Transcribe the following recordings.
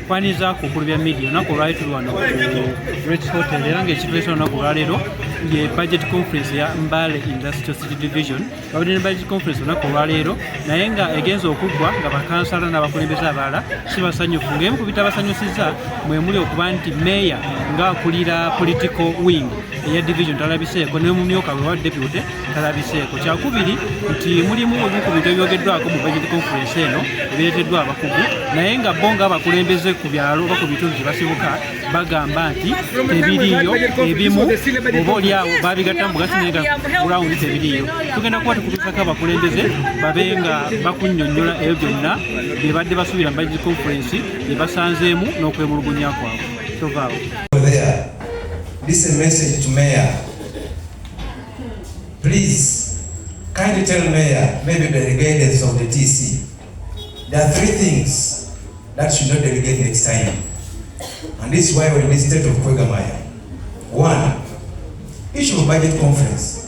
kwaniza ku kulubya media onako lwali tuli wano ku Rex Hotel era ng'ekituleeta olunaku olwaleero ye budget conference ya Mbale Industrial Division babadde ne budget conference olunaku olwaleero naye nga egenza okuggwa nga bakansala n'abakulembeze abalala si basanyufu ng'emu ku bitabasanyusizza mwe muli okuba nti meya ng'akulira political wing eya division talabiseeko ne mumyuka we wa deputy talabiseeko. Kyakubiri nti mulimu ebimu ku bintu ebyogeddwako mu budget conference eno ebireeteddwa abakugu naye nga bo nga abakulembeze ku byalo oba ku bitundu gye basibuka bagamba nti tebiriiyo ebimu oba oliawo babigatta mu bugasi naye nga burawundi tebiriiyo. Tugenda kuba tukubirizako abakulembeze babe nga bakunnyonnyola ebyo byonna bye badde basuubira mu budget conference bye basanzeemu n'okwemulugunya kwabwe. Tovaawo. This is a message to Mayor. Please, kindly tell Mayor, maybe the delegates of the TC, there are 3 things that should not delegate next time. And this is why we're in this state of Kwegamaya. 1, issue of budget conference.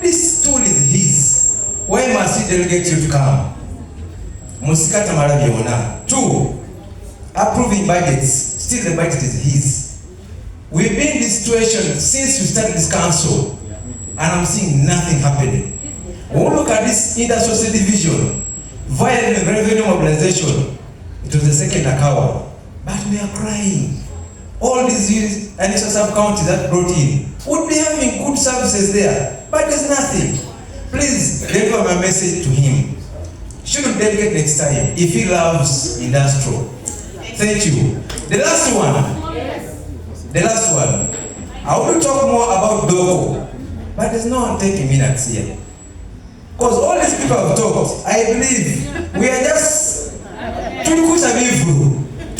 This tool is his. Why must he delegate you to come? Musikata Marabiona. 2, approving budgets. Still the budget is his. We've been in this situation since we started this council, and I'm seeing nothing happening. When we look at this industrial division, via the revenue mobilization, it was the second Akawa. But we are crying. All these years, and it's a sub-county that brought in, would be having good services there, but there's nothing. Please deliver my message to him. Shouldn't delegate next time if he loves industrial. Thank you. The last one. I want to talk more about Dogo, but there's no one taking minutes here. Because all these people have talked, I believe we are just to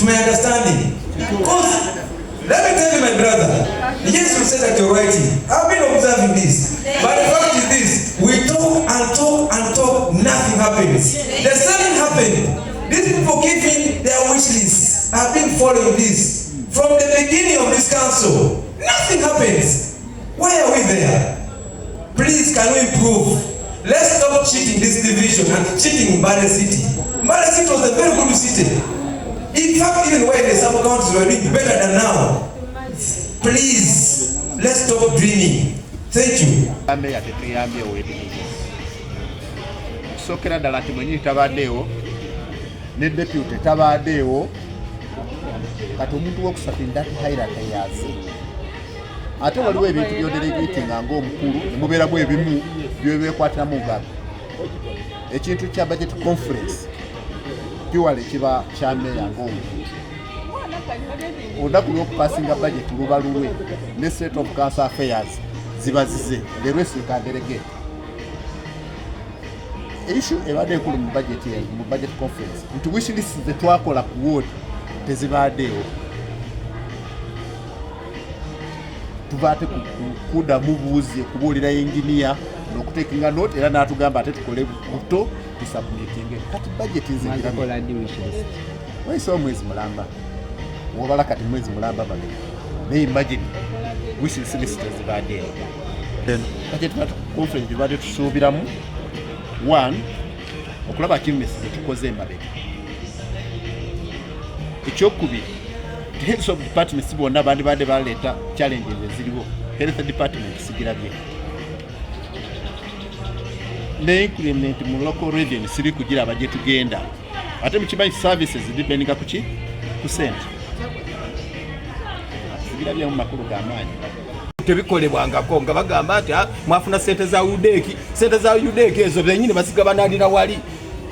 my understanding. Because let me tell you, my brother, yes, you said that you're writing. I've been observing this. But the fact is this, we talk and talk and talk, nothing happens. There's nothing happened. These people giving their wish lists. I've been following this. From the beginning of this council, nothing happens. Why are we there? Please, can we improve? Let's stop cheating this division and cheating Mbale City. Mbale City was a very good city. In fact, even when the sub-counties were doing better than now. Please, let's stop dreaming. Thank you. Sokera ddala nti mwennyini tabaddeewo ne deputy tabaddeewo kati omuntu wokusatu ndati hairata yaze ate waliwo ebintu byodelegatinga ng'omukulu nemubeeramu ebimu byebekwatiramu ngago ekintu kya budget conference kiwale kiba kya meya ng'omukulu olunaku lw'okupasinga budget luba lulwe ne state of council affairs ziba zize the rest you can delegate. Issue ebadde ekulu mu budget conference nti wish list ze twakola ku ward tezibaddeewo tubaate kuddamu buuzi kubuulira engineer n'okuteekinga note era n'atugamba ate tukole buto tusubmitinge kati budget nzewaisawo mwezi mulamba wobala kati mwezi mulamba babiri naye imagine wish list tezibaddeewo budget conference tubadde tusuubiramu 1 okulaba achievements zetukoze emabega. Ekyokubiri heads of departments bonna abandi badde baleeta challenges eziriwo health department sigirabye ne increment mu local revenue siri kugira abaje tugenda ate mukimanyi services dependinga kuki ku cent sigirabye mu makulu g'amaanyi tebikolebwangako nga bagamba ati mwafuna sente za UDEC ezo benyini basigabanalira wali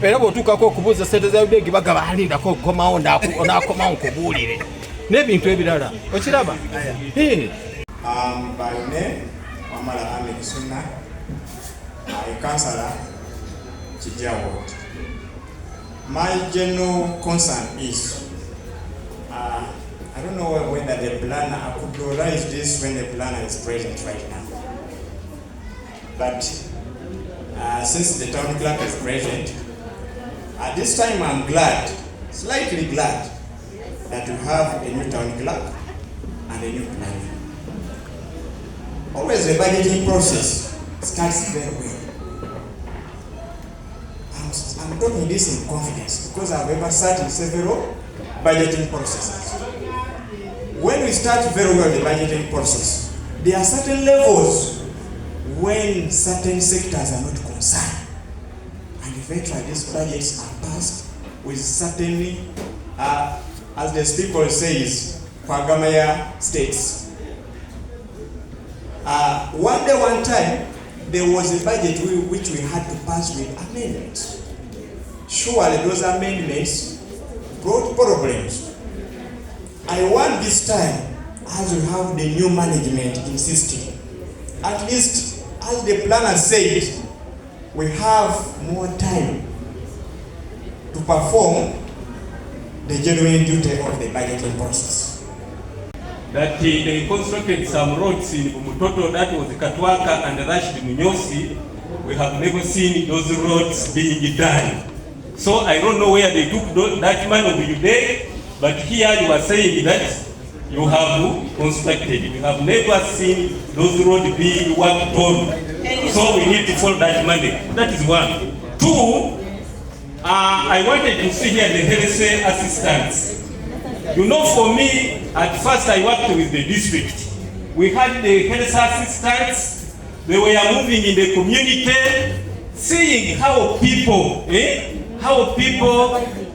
era bw'otuukako okubuuza sente za UDEC bagaba alindako okomawo onaakomawo nkubuulire n'ebintu ebirala okiraba. Barone Wamala Ahmed Sunna, a councillor Chijia Ward. My general concern is I don't know whether the planner, I could realize this when the planner is present right now. But since the town clerk is present, at this time I'm glad, slightly glad, that we have a new town clerk and a new planner. Always the budgeting process starts very well. I'm talking this in confidence because I've ever sat in several budgeting processes. When we start very well the budgeting process, there are certain levels when certain sectors are not concerned. And eventually these budgets are passed with certainly, as the speaker says, Kwagamaya states. One day, one time, there was a budget which we had to pass with amendments. Surely those amendments brought problems. I want this time, as we have the new management insisting, at least as the planner said, we have more time to perform the genuine duty of the budgeting process. That they constructed some roads in Bumutoto, that was Katwaka and Rashid Munyosi. We have never seen those roads being done. So I don't know where they took that man of the day, but here you are saying that you have constructed. We have never seen those roads being worked on. So we need to follow that money. That is one. Two, I wanted to see here the health assistants. You know, for me, at first I worked with the district. We had the health assistants. They were moving in the community, seeing how people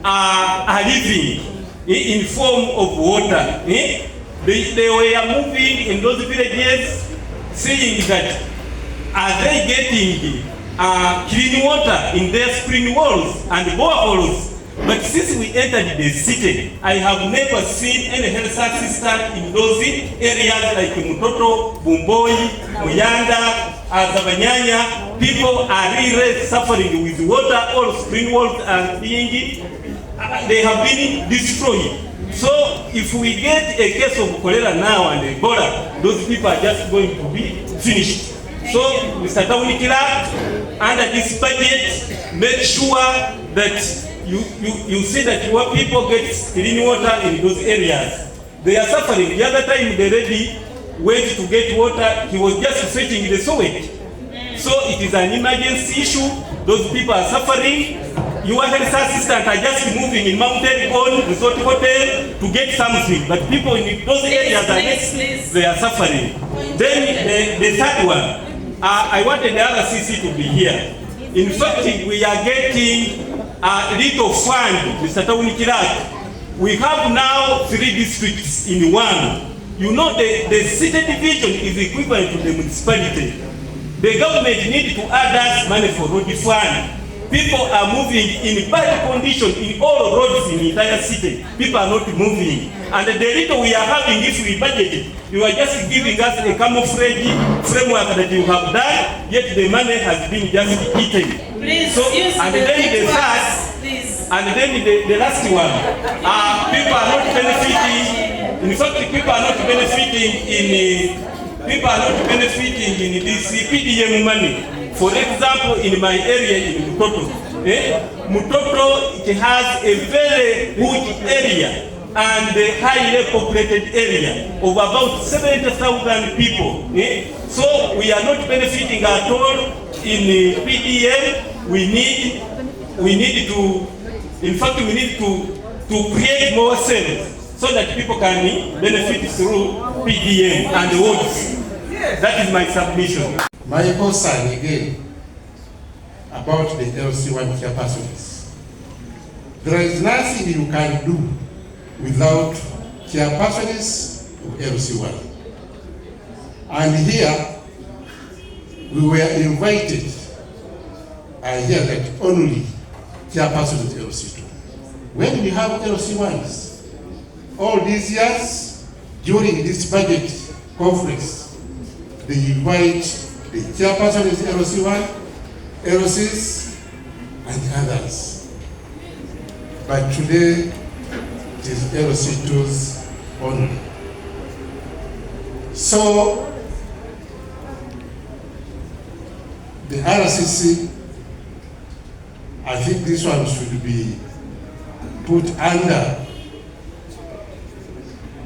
are living in form of water. They were moving in those villages, seeing that are they getting clean water in their spring wells and boreholes. But since we entered the city, I have never seen any health assistant in those areas like Mutoto, Bumboi, Muyanda, Azabanyanya. People are really suffering with water. All spring wells are being, they have been destroyed. So if we get a case of cholera now and Ebola, those people are just going to be finished. So, Mr. Town Clerk, under this budget, make sure that you see that your people get clean water in those areas. They are suffering. The other time the lady went to get water, he was just fetching the sewage. So it is an emergency issue. Those people are suffering. Your health assistant are just moving in mountain on resort hotel to get something. But people in those areas they are suffering. Then the third one, I wanted the RCC to be here. In fact, we are getting a little fund, Mr. Town Clerk. We have now 3 districts in one. You know, the city division is equivalent to the municipality. The government needs to add us money for road fund. People are moving in bad condition in all roads in the entire city. People are not moving. And the little we are having, if we budget it, you are just giving us a camouflage framework that you have done, yet the money has been just eaten. Please, so, and then the last, and then the last one, people are not benefiting. In fact, people are not benefiting in this PDM money. For example, in my area in Mutoto, Mutoto, it has a very good area and a highly populated area of about 70,000 people. So we are not benefiting at all in PDM. We need to, in fact, we need to create more cells so that people can benefit through PDM and wards. That is my submission. My concern again about the LC1 chairpersons. There is nothing you can do without chairpersons of LC1. And here we were invited. I hear that only chairpersons of LC2. When we have LC1s, all these years during this budget conference, they invite the chairperson is LC1, LCs, and others. But today, it is LC2s only. So, the RCC, I think this one should be put under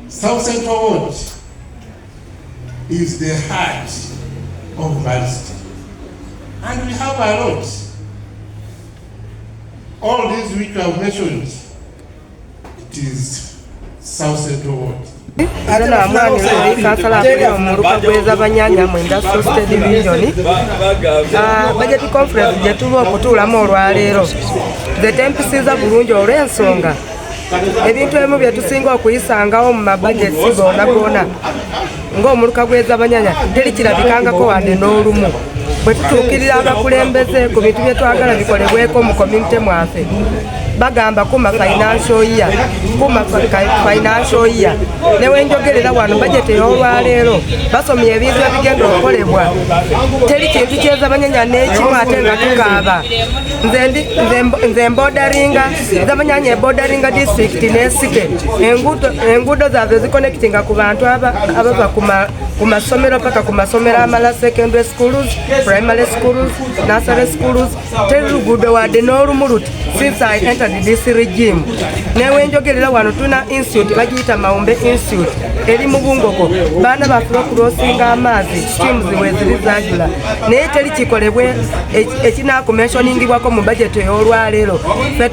South Central Ward is the heart of Mbale City. And we have a lot. All these which I have mentioned, it it is South Central Ward. Ana amwani leo kansala kwa muruka gweza banyanya mu Industrial Division. Budget conference jetulo okutula mu olwaleero. The tempisiza bulungi olw'ensonga. Ebintu ebimu byetusinga okuyisangawo mu mabudget gonna ng'omuruka gweza banyanya teri kirabikangako wadde n'olumu. Bwe tutuukirira abakulembeze ku bintu bye twagala bikolebweko mu community mwaffe bagamba kuma financial year newenjogerera wano budget ey'olwaleero basomye ebintu ebigenda okukolebwa teri kintu kyeza banyanya n'ekimu ate nga tukaaba nze mbodaringa zabanyanya ebodaringa district n'esike enguudo zaabwe ziconnectinga ku bantu abava ku masomero paka ku masomero amala secondary schools, primary schools, nursery schools teri luguudo wadde n'olumu luti since I entered this regime. Newenjogerera wano tuna institute bagiyita Maumbe Institute eri mu Bungoko baana bafuna okulosinga amaazi streams wezirizaagula naye teri kikolebwe ekinaakumentioningibwako mu budget ey'olwaleero fe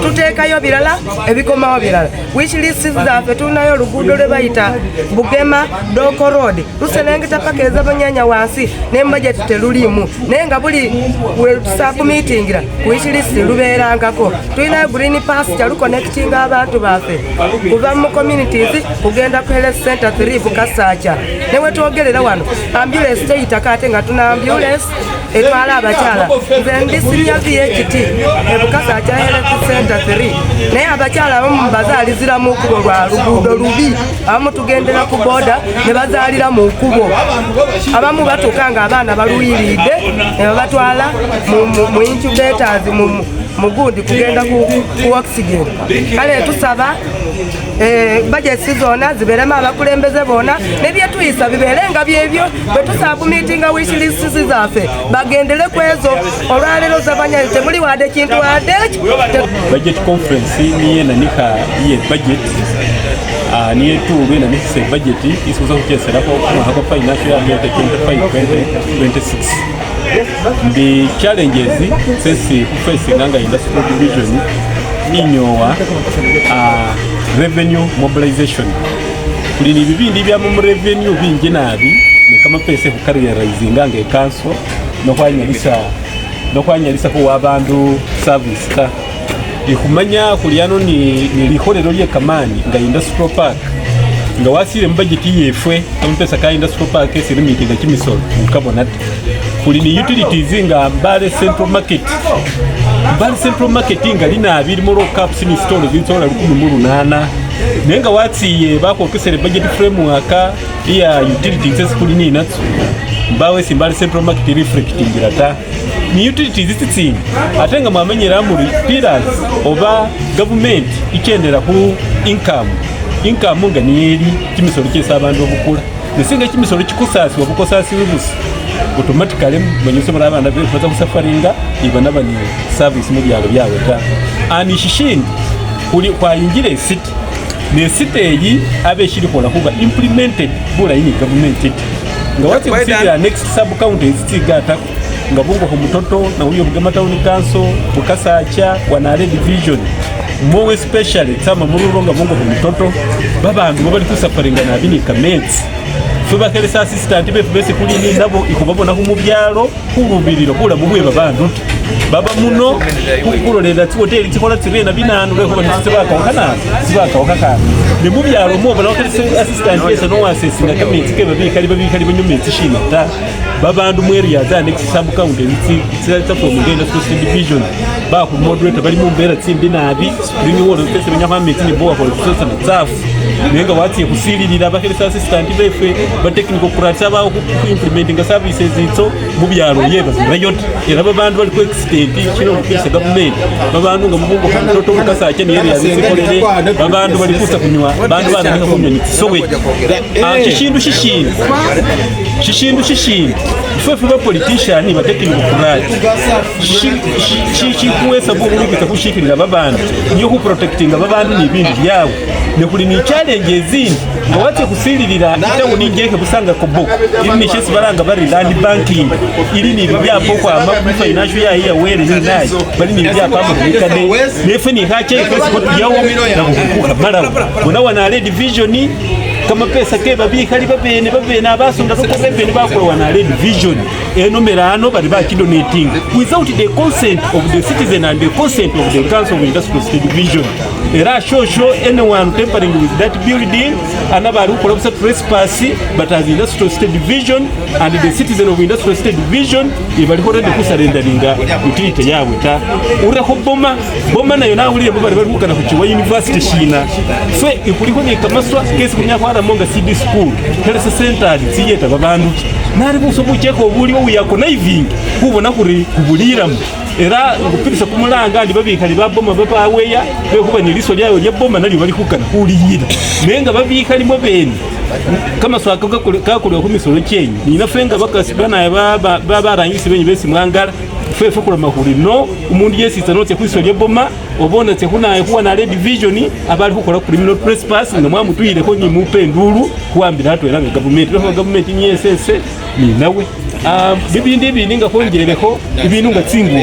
tuteekayo birala ebikomawo birala wish list zaffe tunayo oluguudo lwe bayita Bugema Doko Road luserengeta paka ez'abanyanya wansi ne budget terulimu naye nga buli we tusakumitingira wish list lubeerangako tulinayo green pass connectinga abantu baffe kuva mu communities kugenda ku health center 3 Bukasaacha newe twogerera wano ambulance teyitaka ate nga tuna ambulance etwala abakyala nze ndi senior VHT Bukasaacha health center 3 naye abakyala abamu bazaalizira mu kubo lwa luguudo lubi abamu tugendera ku boda ne bazaalira mu kubo abamu batuuka nga abaana baluyiridde ne babatwala mu incubators mugundi kugenda ku oxygen kale tusaba budget zona ziberemu abakulembeze bona nebyetuyisa biberenga byebyo bwe tusaba meetinga wish list zaffe bagendere kwezo olwaleero zabanyali temuli wadde kintu wadde budget conference niye nanika iye budget niye tuwe nanika budget isuza kuchesera kwa financial year 25-26 the challenges sesi facing anga Industrial Division inyowa revenue mobilization kulini bibindi bya mu revenue bingi nabi ne kama pese ku careerizing anga council no kwanyalisa ko wabandu service ta ikumanya kuliano ni likolero lye kamani nga Industrial Park nga wasire mbudget yefwe ampesa ka Industrial Park esiri meeting kimisolo ukabonat kulini utilities nga Mbale Central Market nga lina abiri mu caps ni store zitola 18 nenga watsiye bakokesere budget framework ya utilities kulini natso Mbale Central Market reflecting rata ni utilities tsitsi atenga mwamenyera muri pillars oba government ikendera ku income nga niyeri kimisoro kyesa abantu okukula nesinga kimisoro kikusasi obukosasi wibusi automatically banyusomera abana be kuza kusafaringa ibana bani service mu byalo byawe ta anishishindi kuli kwa injire city ne city yi abeshiri kola kuba implemented bula ini government nga wati kusira next sub county zigata nga bungo ko mutoto na uyo Bugema Town Council Bukasaacha wanare division more especially sama mururonga bungo ko mutoto babandu bali kusafaringa na bini kamets fuba kale assistant be bese kulini nabo ikubabona ku mubyalo kurubiriro kula mubwe babandu baba muno kukulolera hotel tikola tirena binanu lwe kuba nitsibaka okaka ne mubyalo mo bala kale assistant bese no assessing kameti ke babikali banyumeti shina ta babandu mu area za next sub county nitsi from Industrial Division ba ku moderator bali mu mbera tsimbi nabi ringi wodo pese banyama meti ni boa for social staff nenga wati kusilirira bakale assistant befe ba technical kurata ba ku implementing services itso mu byalo yeba rayot era babandu bali ku extend kino pese government babandu nga mubungo kwa mtoto Bukasaacha ni area zikolere babandu bali kusa kunywa bandu bana kunywa ni sowe shishindu ife ba politician ba technical kurata kuwesa buri kushikirira babandu niyo ku protecting babandu ni ibindi byabo ne kuli ni challenge ezindi nga watse kusililira itawo ninjeke busanga kobo ili chesi baranga bari land banking ili ni byapo kwa amabu financial ya here where ni nayi bali ni byapo amukade nefe ni hache kwesi yawo na kukuka mara bona wana division kama pesa ke babikali babene abasonga ko babene bakola wana division enomerano bali ba donating without the consent of the citizen and the consent of the Council of Industrial Division. Era show anyone tampering with that building anabari ukola busa trespass, but as Industrial State Division and the citizen of Industrial State Division ibali horende kusarendaringa utilite yawe ta ureho boma nayo na uri bari kukana ku Chiwa University shina fe ikuliko ni kamaswa kesi kunya kwa monga CD school health center ziyeta babandu nari buso bucheko buli uyako naiving kubona kuri kubuliramu era ngupirisa kumulanga ndi babikali baboma baba weya bekuba ni liso lyayo lyaboma nali bali kukana kuliyira menga babikali mo bene kama swaka kakulwa kumisoro cyenyi ninafenga bakasibana baba rangisi benyi besi mwangara fefe kula mahuri no umuntu yesitsa notse kwiso lyaboma obona tse kunaye kuwa na division abali kukola criminal trespass nga mwamutuyire ko nyi mupendulu kuambira ato era government nyesese ni nawe bibindi nga kongereko ibintu ngatsingu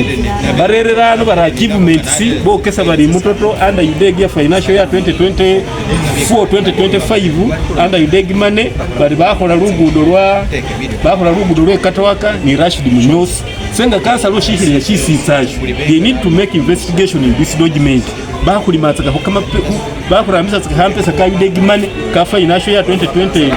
barererano bara achievements bo kesa bari mutoto under UDEG ya financial ya 2024 2025 under UDEG money bari bakola lugudo lwa katawaka ni Rashid Munyosi senga kansa lo shihiri ya chisitsaje they need to make investigation in this document bakulimatsa ko kama bakurambisa tsikampesa ka UDEG money ka financial ya 2024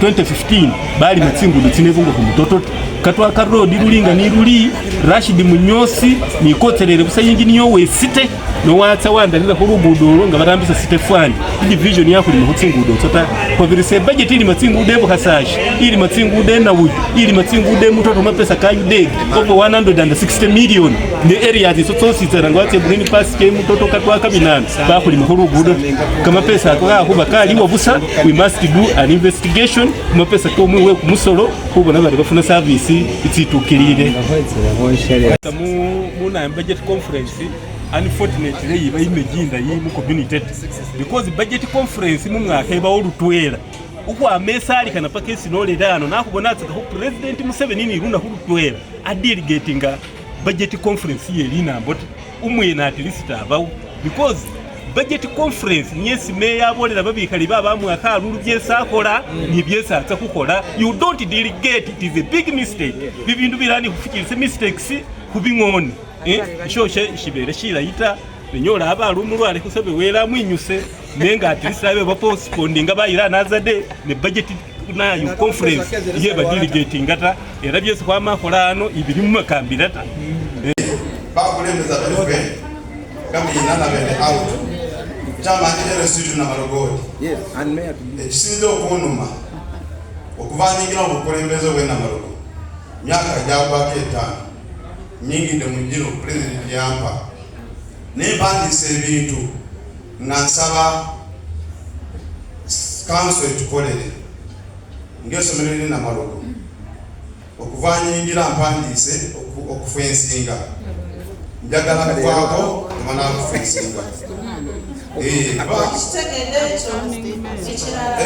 2015 bali matsingu dutsinevungo kumutoto katwaka road rulinga ni ruli Rashid Munyosi ni koterere busa yingi niyo wesite no watsa wandalira ku rugudo nga barambisa site fund division yako ni mutsingudo tsota ko virise budget ili matsingude bo kasashi ili matsingude na wuyi ili matsingude mutoto mapesa ka UDEG over 160 million the areas isotsosi tsarangwatse green pass ke mutoto katwaka binana bakuli mu rugudo kama pesa ko kuba kali wabusa we must do an investigation mapesa ko mwe ku musoro kubona bari bafuna service ititukirire muna budget conference. Unfortunately iba imejinda mu community because budget conference mu mwaka iba olutwera uko amesali kana pakesi no ledano nakubona atsaka ku president Museveni ni runa kulutwera adelegatinga budget conference ye lina mbot umwena at least abawo because budget conference nyesi meya abolera babikali baba mwaka alulu byesakola ni byesatsa kukola you don't delegate, it is a big mistake bibindu birani kufikiriza mistakes kubingoni shoshe shibere shirayita nenyola abalumu lwale kusabe wera mwinyuse nenga atirisabe bapostponinga bayira nazade ne budget nayo conference ye badelegating ata era byese kwa makolano ibiri mu makambirata bakulemeza balife kama inana bende out chama ndere studio na marogodi yes and mayor ekisinzo kunuma okuvanyigira obukulembeze bwena marogo myaka jabake etano nyingi de mujino president yampa nebandise ebintu ngansaba council tukolere ngesomerere na marogo okuvanyingira mpandise okufensinga njagala kwako mana okufensinga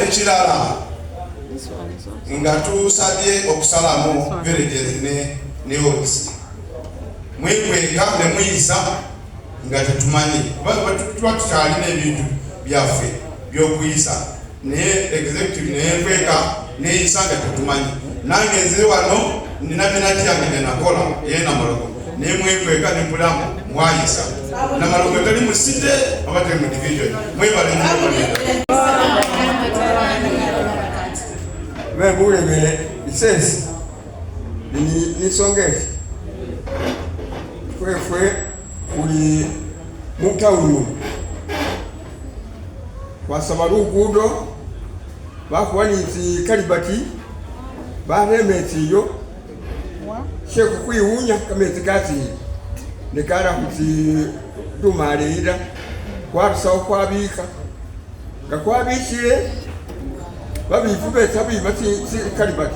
ekirala nga tusabye okusalamu villages ne odds mwekweka ne muyisa nga tetumanyi tuba tukyalina ebintu byaffe byokuyisa naye executive neyekweka neyisa nga tetumanyi nange nzire wano nina penalty yange nenakola yenamalogo naye mwekweka nempulamu mwayisa namalogo tali mu city oba tali mu division mwebale bebulebe isesi nisongezi fwe kuli mutawuni wasaba lugudo bakuwanisi kalibati baremesiyo sheku kwiwunya kamezi gati nekara kuti tumalira kwarusawo kwabika nga kwabikire babifu beta bibati kalibati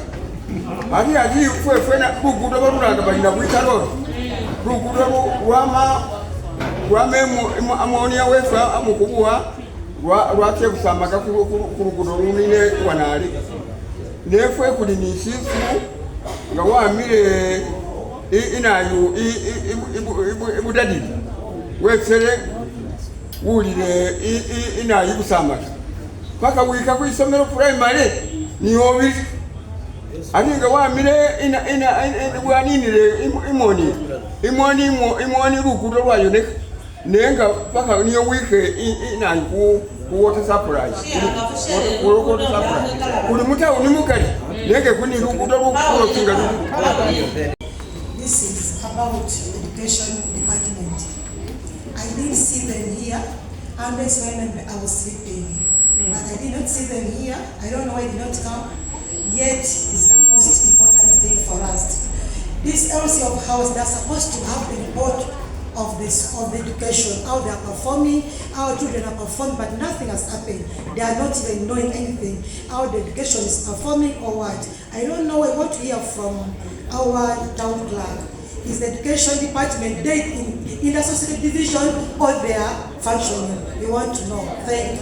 ati fwe na lugudo barulanga balina bwitalolo lugudo rwama amonia wefa amukubuwa lwatye kusamaga ku luguudo lunine wanaali nefwe kuli nisifu nga wamire inayu ibudadili wefere wulire inayu kusamaga paka wika kwisomero primary niyobiri ati nga wamire bwaninire imoni luguudo lwayoneka nenga paka niyo wike inayu ku water supply kuli mutawuni mukali nenge kuni luguudo lukulokinga This is about education department. I didn't see them here unless when I was sleeping. But I did not see them here. I don't know why they did not come. Yet it's the most important thing for us. This LC of house, they're supposed to have the report of the education, how they are performing, how children are performing, but nothing has happened. They are not even knowing anything, how the education is performing or what. I don't know. I want to hear from our town clerk. Is the education department they in the associate division or they are functioning? We want to know. Thank you.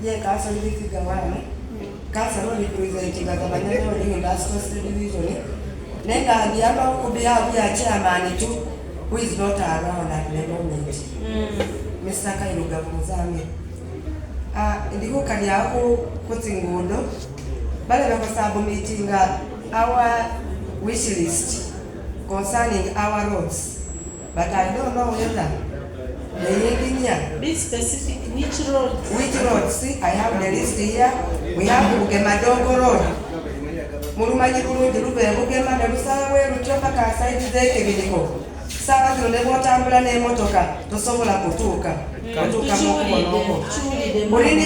Yeah, Councillor Gawani. Councillor representing the Mbale Industrial Division. Nenga ndiamba kubiya chairman too, who is not around at the moment. Mr. Kairuga Muzange. Ndiko kali yako kutingundo. Bale bako meeting our wish list concerning our roads. But I don't know whether the engineer. Be specific, which roads? Which roads? See, I have the list here. We have Bugemadongo Road. Murumaji Burundi Rube Bugema Nerusawe Ruchoka Kasai Zeke Vidiko. Sawa Zunebo Tambula Nemotoka, Tosovola Kutuka. Kutuka Moko. Burini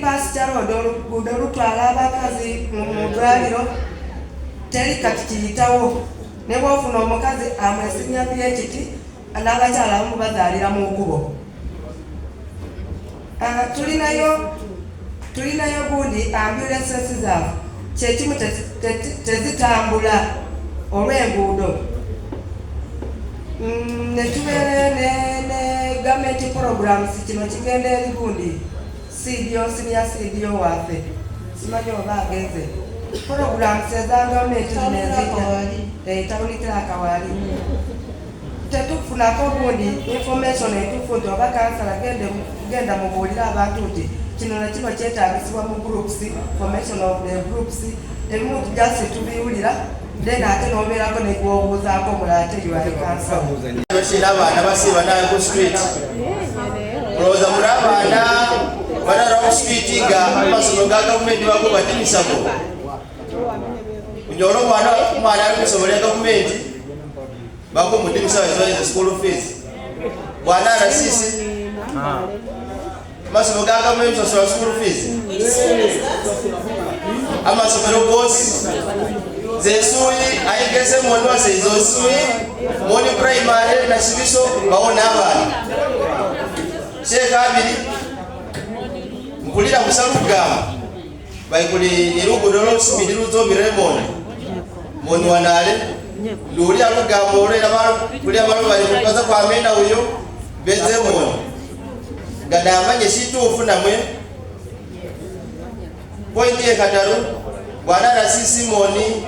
pasture Odoru Twalaba Kazi Mudwaliro Teri Katitawo. Nebo Funo Mokazi Amasinya PhD Anabachala Mubazalira Mukubo. Tulinayo gundi ambulances zaavu kyekimu tezitambula olw'enguudo. Netubeere ne government programs kino kigenda eri gundi CDO senior CDO waffe simanyi oba agenze programs eza government nezijja tawuni clerk wali tetufunako gundi information entuufu nti oba kansala genda mubuulira abantu nti kino na kino kyetaagisibwa mu groups, formation of the groups, ebimu just tubiwulira then ate n'obeerako ne gwobuuzaako omulala ate you are council. Bashira abaana basiba nayo ku street. Olowooza muri abaana barara ku street nga amasomero ga gavumenti bako batimisako. Kunyola omwana ali ku ssomero lya gavumenti bako mutimisa bazibayiza school fees. Bwana arasisi amasomero ga gavumenti basobola school fees. Amasomero goosi zesuyi ayigeze moni waseizo suyi moni primary na shibiso bawona abaana sheka abiri mkulira kusalugama bayikuli nirugudo simidi ruzobire moni wanale nduli alugama olera balo kuli abalo bali kubaza kwa amenda uyo beze moni gadamanye shitufu namwe point ye kataru bwana rasisi moni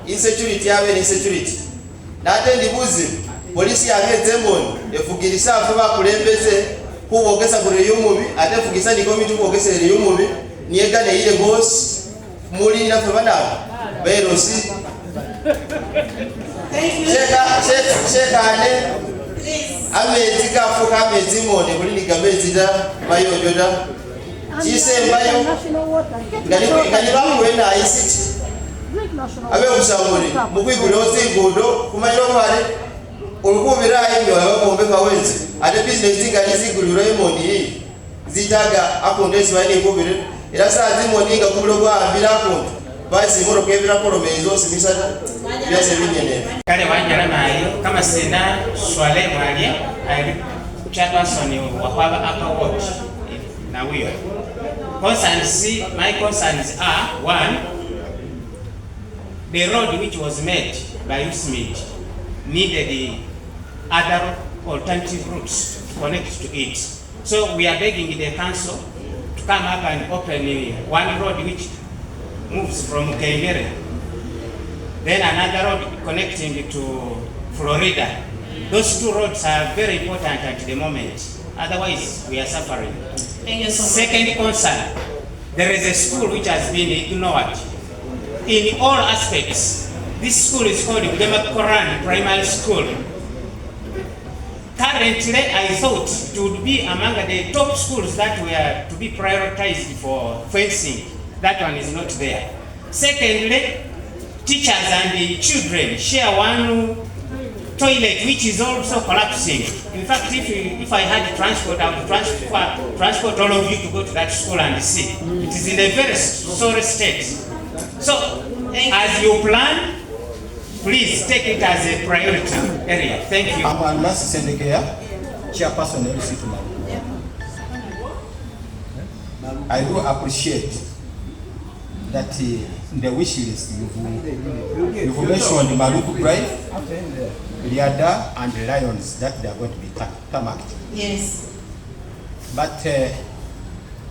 insecurity yabe insecurity nate ndibuzi polisi yageze moni efugirisa afa bakulembeze kubogesa kure yumubi ate fugisa ni komiti kubogesa ere yumubi niega ne ile boss muri na fabana berosi sheka ane amezi kafuka amezi moni kuli ni gamezi da mayojoda chise mayo ngani bamwena isiti abe ushamuri mukwigura ozingudo kumanyiro kwale olukubira inyo abombe kawezi ate business ngani zigulura imoni zitaga akondesi bani kubire era saa zimoni nga kubulo kwa ambira akonto basi moro kwebira poromezo simisana byase binyene kale wanyala nayo kama sena swale mwali ai chairperson wa kwaba akawot na wiyo concerns. My concerns are: one, the road which was made by USMID needed other alternative routes to connect to it. So we are begging the council to come up and open one road which moves from Kengere, then another road connecting to Florida. Those two roads are very important at the moment. Otherwise, we are suffering. Thank you so much. Second concern, there is a school which has been ignored in all aspects. This school is called Mbale Primary School. Currently, I thought it would be among the top schools that were to be prioritized for fencing. That one is not there. Secondly, teachers and the children share one toilet which is also collapsing. In fact, if I had transport, I would transport all of you to go to that school and see. It is in a very sorry state. So, as you plan, please take it as a priority area. Thank you. I'm Nasi Sendekea, chairperson of LC Tumaru. I do appreciate that the wish list you've mentioned Maluku Drive, Liada and the Lions that they are going to be tarmacked. Yes. But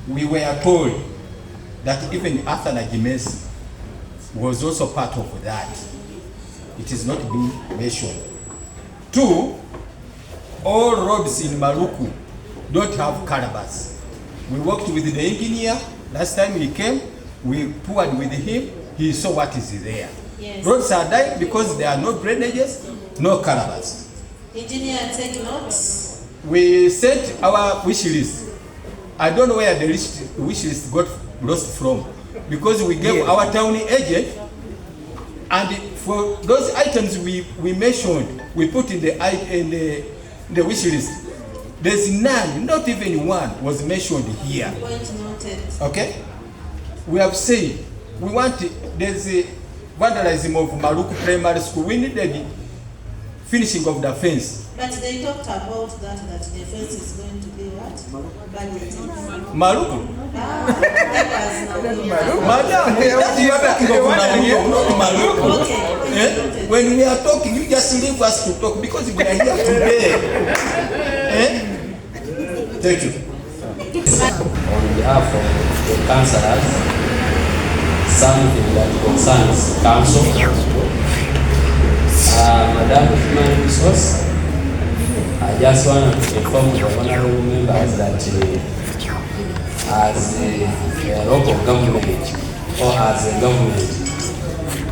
we were told that even Athana Gimesi was also part of that. It is not being mentioned. 2, all roads in Maluku don't have calabars. We worked with the engineer. Last time he came, we toured with him. He saw what is there. Yes. Roads are dying because there are no drainages, no calabars. Engineer, take notes. We sent our wish list. I don't know where the wish list got lost from, because we gave our town agent, and for those items we mentioned, we put in the wish list. There's none, not even one was mentioned here. Point noted. Okay? We have said we want, there's a vandalism of Maluku Primary School. We needed finishing of the fence. But they talked about that the fence is going to be what? Maluku? Madam, you are talking of Maluku. Okay. When we are talking, you just leave us to talk because we are here today. Thank you. On behalf of the councillors, something that concerns council. Madam Human Resource, I just want to inform the honorable members that as a local government or as a government,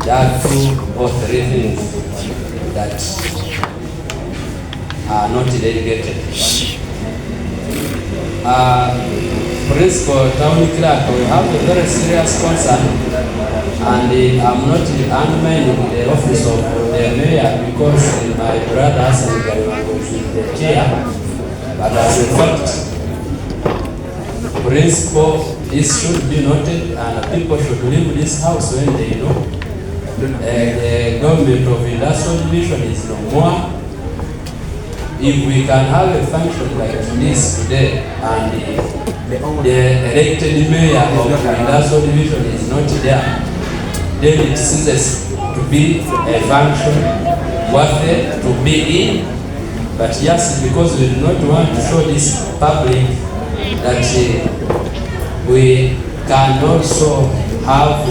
there are 2 or 3 things that are not delegated. Principal Town Clerk, we have a very serious concern, and I'm not undermining the office of the mayor because my brother was the chair, but as a fact, principal, this should be noted, and people should leave this house when they know the government of Industrial Division is no more. If we can have a function like this today, and the elected mayor of the Industrial Division is not there, then it ceases to be a function worthy to be in. But yes, because we do not want to show this public that we can also have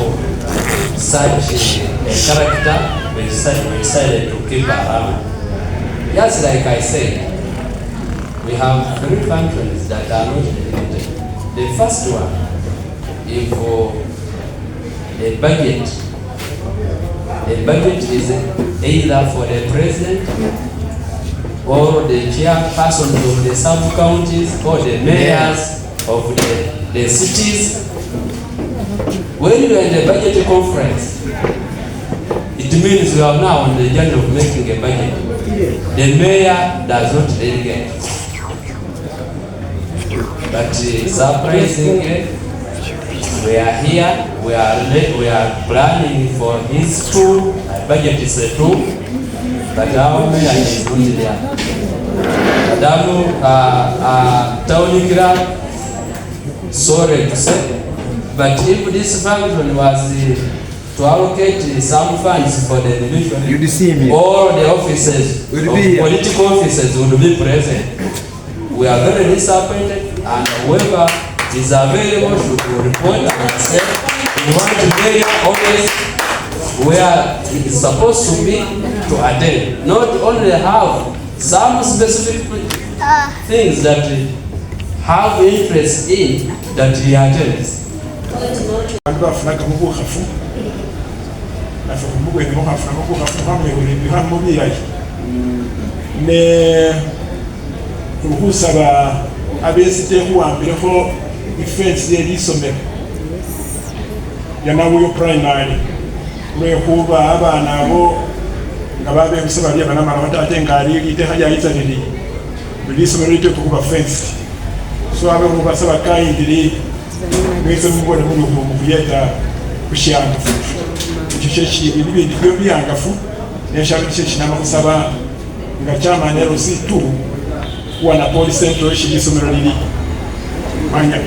such a character, we decided to keep around. Just like I said, we have 3 functions that are not delegated. The first one is for the budget. The budget is either for the president or the chairperson of the sub-counties or the mayors of the cities. When you are in the budget conference, it means we are now on the journey of making a budget. The mayor does not delegate. But surprisingly, we are here, we are planning for his tour. Budget is a tour, but our mayor is not there. Madam Town Clerk, sorry to say, but if this function was to allocate some funds for the division, all the officers, political officers would be present. we are very disappointed, and whoever is available should report and say we want the mayor always where he is supposed to be to attend, not only have some specific things that have interest in that he attends. Kusaba abesiteku ambireho defense y'isomero yanabuyo primary lwekuba abaana abo nga babe kusaba lya bana mara batate ngari lite haja itanili bilisomero lite kuba fence so abe kuba saba kaindiri mwese mubone mu kuyeta kushanga ikichechi ibindi byo byangafu neshabikishe kinama kusaba nga chama nero si tu wana police central isomero lili manya.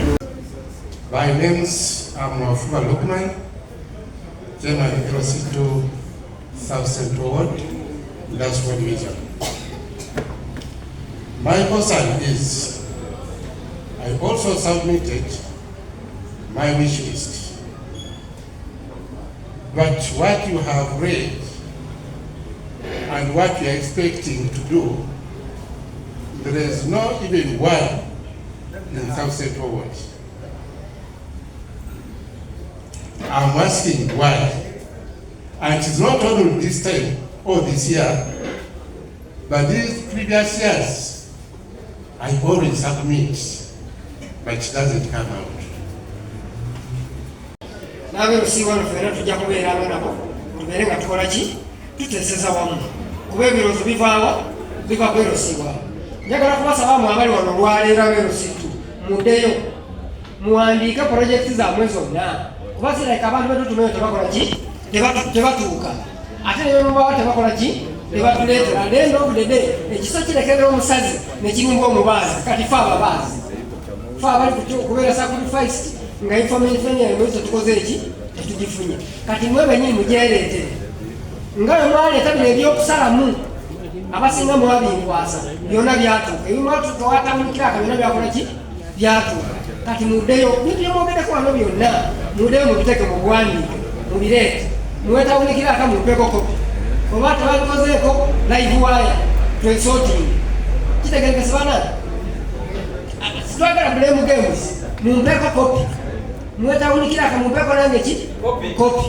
My name's Muhamood Masaba Mutenyo, proceed to South Central Ward, Industrial Division. My concern is, I also submitted my wish list. But what you have read and what you are expecting to do, there is not even one in South Central Ward. I'm asking why. And it's not only this time or this year, but these previous years, I always submit, but it doesn't come out. Nawe usiwa nufera tujja kubeera nabo tubere nga tukola ki tuteseza wamu kuba ebirozo biva kwerosibwa. Njagala kubasaba mu abali wano olwaleero beerositu muddeyo muwandiike projekiti zammwe zonna kuba sireka abantu betutumeyo tebakola ki tebatuuka ate ne bemubawa tebakola ki tebatuleetera lendo obudede ekiso kirekerera omusazi nekirimba omubaazi kati fe ababaazi fe abali kubeera sacrificed nga information yemwezo tukoze eki tetugifunye kati mwe benyini mugyereetere nga bwe mwaleeta bino ebyokusalamu abasinga mwabinkwasa byonna byatuuka ebimu twatambukirako byonna byakola ki byatuuka kati muddeyo bintu byemwogereko wano byonna muddeyo mubiteeke mubuwandiike mubireete muwetawulikirako mumpeko kopi oba tebabikozeeko live wire twesorting kitegerekese bana sitwagala blame games mumpeko kopi muwetawulikirako mumpeko nange ki kopi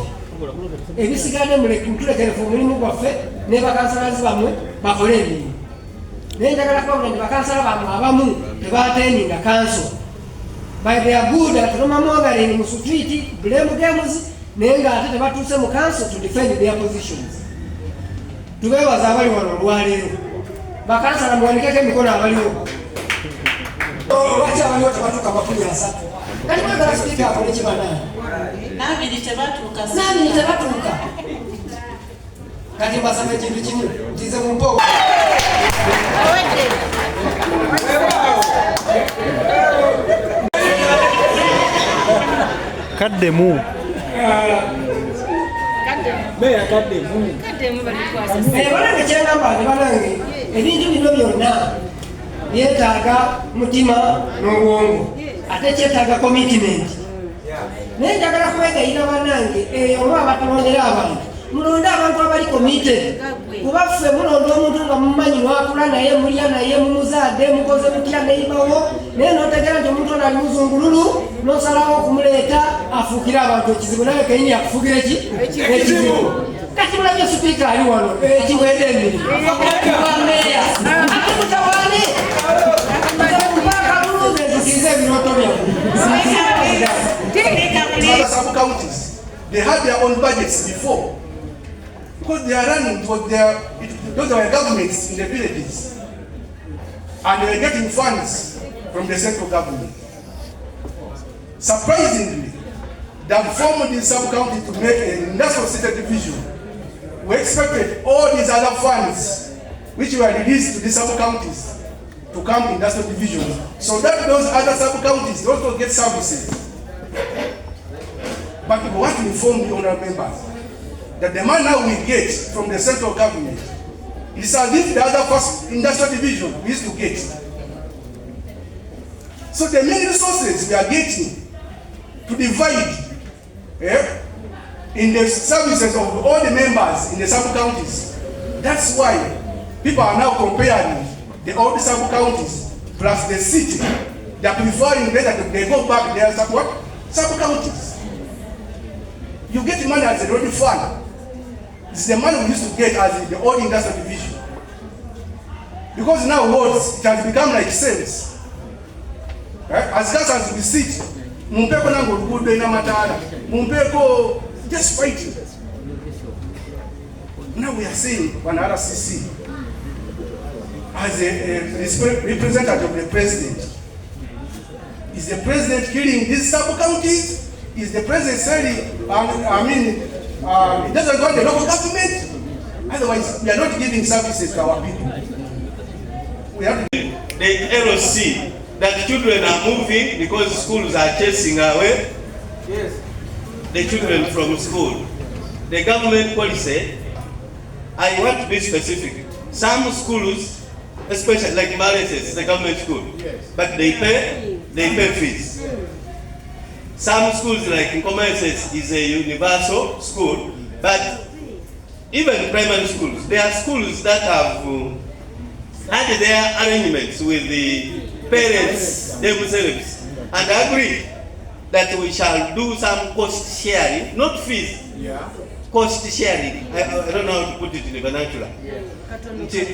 ebisigadde mutulekerefu omulimu gwaffe ne bakansalazi bammwe bakole emirimu naye njagala kubabula nti bakansala bammwe abamu tebateninga kanso by they are good at romamogaling mu street blame games naye ng'ate tebatuuse mu kanso to defend their positions. Tubeebaza abali wano olwaleero bakansala muwanikeko emikono abaliwo lwaki abaliwo tebatuuka makumi asatu kati mwagala sipiika akole kibanaani Nabiri tebatuuka. Kati mbasaba ekintu kimu ntize mu mpogo kaddemu banange kyengamba nti banange ebintu bino byonna byetaaga mutima n'obwongo ate kyetaaga commitment. Naye njagala kubegayira bannange eyo oba abatulondera abantu mulonde abantu abali committed kuba ffe mulonda omuntu nga mumanyi mwakula naye mulya naye mumuzaadde mukoze mutya neibawo naye notegera nti omuntu ono ali muzungululu nosalawo okumuleeta afuukire abantu ekizibu naye kenyini akufuukire ekizibu. Kati mulabye sipiika ali wano ekiwedde emirimu meya ate mutawaane mpaka luluze zisize ebiroto byammwe. Other sub-counties, they had their own budgets before. Because they are running for those are governments in the villages. And they are getting funds from the central government. Surprisingly, they have formed this sub-county to make an industrial city division. We expected all these other funds, which were released to the sub-counties, to come in industrial divisions, so that those other sub-counties also get services. But we want to inform the honourable members that the money now we get from the central government is as if the other first industrial division we used to get. So the main resources we are getting to divide in the services of all the members in the sub-counties. That's why people are now comparing all the sub-counties plus the city. They are preferring that they go back their sub-counties. You get money as a road fund. It's the money we used to get as the old industrial division. Because now wards, it has become like cells. As far as we sit, Mumpeko nango lugudo ina matala. Mumpeko just fighting. Now we are saying one RCC as a representative of the president. Is the president killing these sub-counties? Is the president saying, it doesn't want the local government? Otherwise, we are not giving services to our people. We have the LOC that children are moving because schools are chasing away the children from school. The government policy, I want to be specific. Some schools, especially like Mbale says, the government school, but they pay fees. Some schools like Nkoma says is a universal school, but even primary schools, there are schools that have had their arrangements with the parents themselves and agree that we shall do some cost sharing, not fees, cost sharing. I don't know how to put it in the vernacular.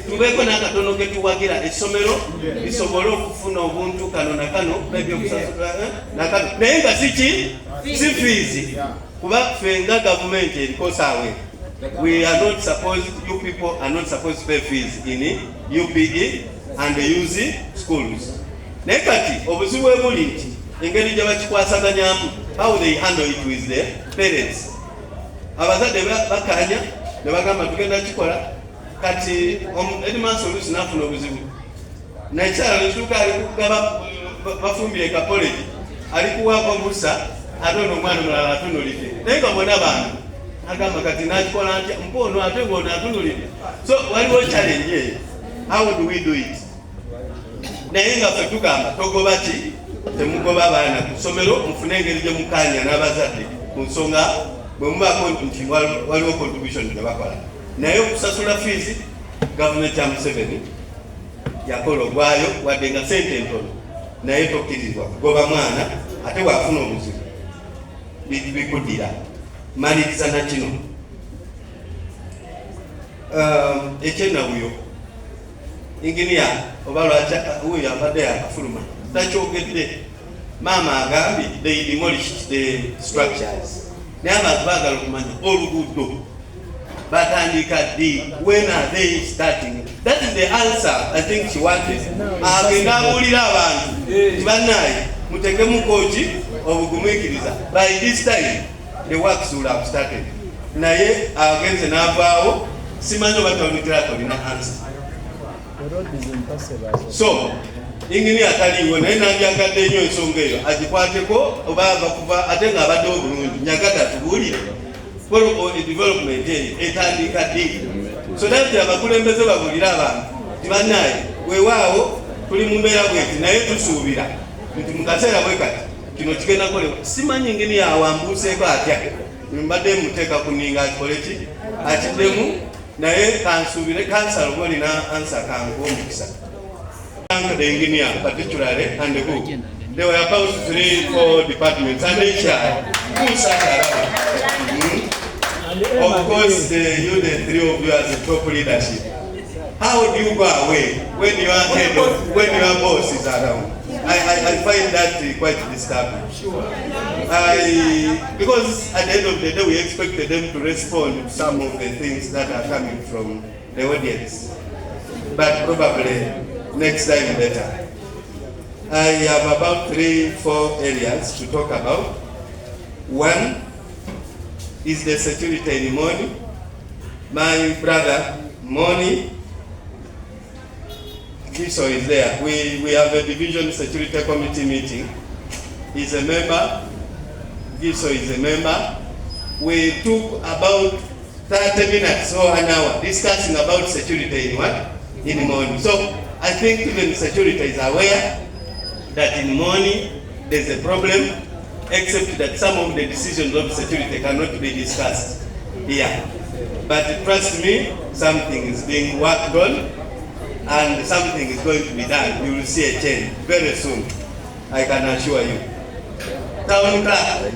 Tubeko na katono ketu wagira esomero isobolo kufuna obuntu kano na kano maybe okusasula na kano nenga sichi si fees kuba fenga government erikosa awe. We are not supposed, you people are not supposed to pay fees in UPE and UZ schools. Nekati obuzibu ebuli nti engeri gye bakikwasaganyamu, how they handle it with their parents. Abazadde bakanya ne bagamba tugenda kikola kati Edmund Solution afuna obuzibu. Nakyala nituka ali kugaba bafumbire ka college ali kuwako busa atono omwana mulala atunulite. Naye ngabona abantu agamba kati nakikola ntya mpono ate ng'ono atunulite. So waliwo challenge. How do we do it? Naye nga ffe tugamba togoba ki temugoba abaana ku ssomero mufune engeri gye mukanya n'abazadde ku nsonga bwe mubaako nti waliwo contribution gye bakola. Naye okusasula fees gavumenti ya Museveni yakola ogwayo wadde nga sente ntono, naye tokkirizibwa kugoba mwana ate waafuna obuzibu bikuddira. Maliriza na kino ekyenawuyo inginiya oba lwaki wuyo abadde yakafuluma takyogedde. Maama agambye they demolished the structures. Naye abantu baagala okumanya oluguudo batandika ddi, when are they starting? That is the answer I think she wanted. Agenda abuulira abantu nti bannaye mutekemu kooki obugumiikiriza. By this time the works will have started. Naye agenze n'avaawo simanyi oba tawunikirako lina answer. So ingini ataliwo naye nandyagadde nnyo ensonga eyo agikwateko oba bakuva ate ng'abadde obulungi nyagata tubuulire development eyo etandika ddi. So dati abakulembeze babuulire abantu nti bannaye weewaawo tuli mu mbeera bweti naye tusuubira nti mu kaseera bwe kati kino kigenda kukolebwa. Simanyi ingini yawambuuseeko atya mbadde muteeka kuninga akikole ki akiddemu, naye kansuubire kansala oba olina ansa kangu omukisa. The engineer particularly and the group. There were about 3-4 departments and they share who sat around. Of course, you the three of you as the top leadership. How do you go away when you are head of, when your boss is around? I find that quite disturbing. Because at the end of the day we expected them to respond to some of the things that are coming from the audience. But probably next time better. I have about 3-4 areas to talk about. One is the security in Moni. My brother Moni Kiso is there. We have a division security committee meeting. He's a member. Kiso is a member. We took about 30 minutes or an hour discussing about security in what? In Moni. So I think even security is aware that in money there's a problem, except that some of the decisions of security cannot be discussed here. But trust me, something is being worked on and something is going to be done. You will see a change very soon, I can assure you. Town clerk,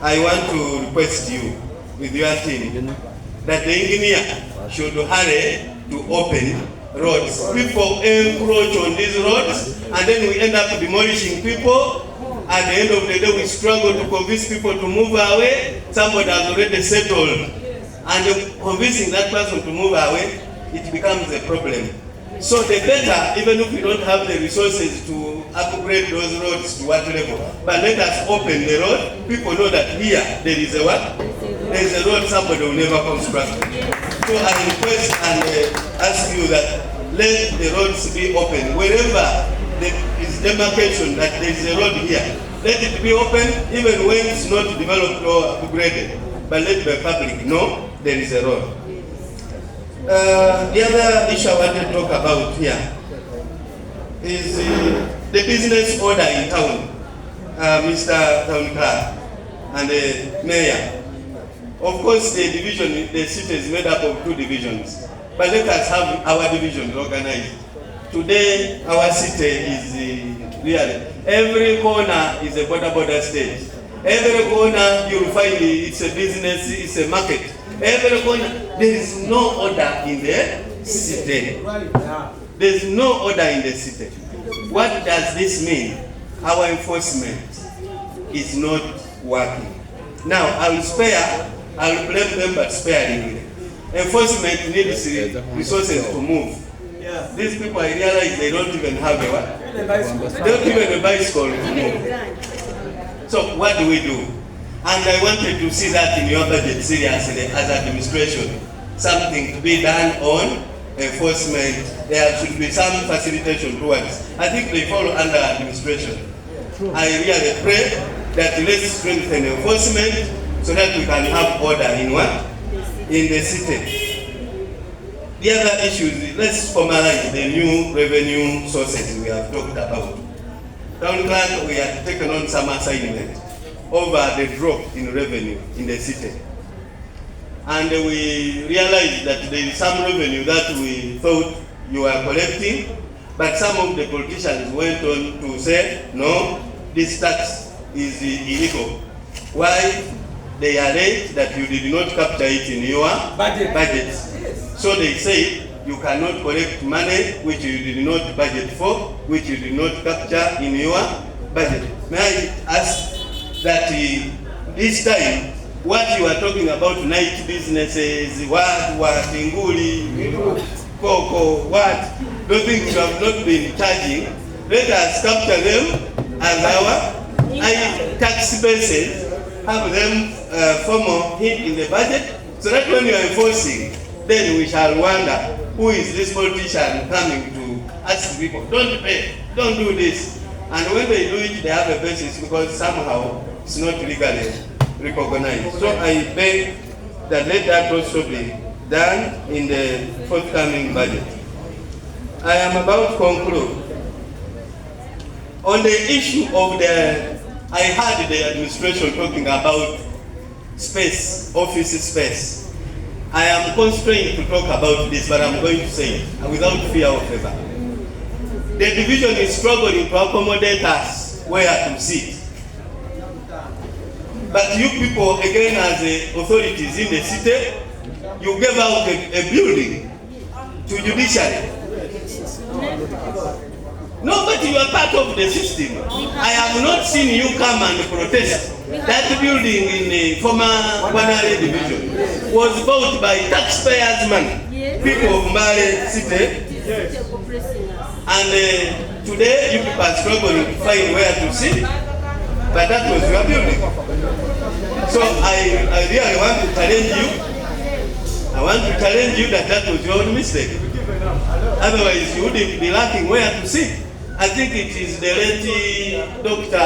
I want to request you with your team that the engineer should hurry to open roads. People encroach on these roads and then we end up demolishing people. At the end of the day, we struggle to convince people to move away. Somebody has already settled. And convincing that person to move away, it becomes a problem. So the better, even if we don't have the resources to upgrade those roads to what level, but let us open the road. People know that here, there is a what? There is a road somebody will never construct. So I request and ask you that let the roads be open. Wherever there is demarcation that there is a road here, let it be open even when it's not developed or upgraded. But let the public know there is a road. The other issue I want to talk about here is the business order in town. Mr. Town Clerk and the Mayor. Of course, the division, the city is made up of 2 divisions. But let us have our divisions organized. Today, our city is really, every corner is a border stage. Every corner you will find it's a business, it's a market. Every corner, there is no order in the city. There is no order in the city. What does this mean? Our enforcement is not working. Now, I will blame them, but sparingly. Enforcement needs resources to move. These people, I realize they don't even have a what? They don't even a bicycle to move. So what do we do? And I wanted to see that in your budget seriously as administration. Something to be done on enforcement. There should be some facilitation towards. I think they fall under administration. I really pray that let's strengthen enforcement so that we can have order in what? In the city. The other issue is, let's formalize the new revenue sources we have talked about. Town Clerk, we have taken on some assignment over the drop in revenue in the city. And we realized that there is some revenue that we thought you were collecting, but some of the politicians went on to say, no, this tax is illegal. Why? They allege that you did not capture it in your budget. So they say you cannot collect money which you did not budget for, which you did not capture in your budget. May I ask that this time, what you are talking about, night businesses, what, Inguli, Coco, what, those things you have not been charging, let us capture them as our tax bases, have them formal hit in the budget, so that when you are enforcing, then we shall wonder who is this politician coming to ask people, don't pay, don't do this. And when they do it, they have a basis because somehow it's not legally recognized. So I beg that let that also be done in the forthcoming budget. I am about to conclude. On the issue of I heard the administration talking about space, office space. I am constrained to talk about this, but I'm going to say it without fear of favor. The division is struggling to accommodate us where to sit. But you people, again, as the authorities in the city, you gave out a building to judiciary. No, but you are part of the system. I have not seen you come and protest. That building in the former Wanare division was bought by taxpayers' money. People of Mbale City. And today you people are struggling to find where to sit. But that was your building. So I really want to challenge you. I want to challenge you that was your own mistake. Otherwise you wouldn't be lacking where to sit. I think it is the late Dr.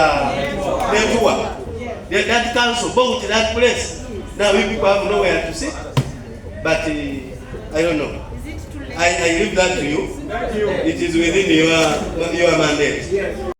Netua that council bought that place. Now we people have nowhere to sit. But I don't know. Is it too late I leave that to you. It is within your mandate.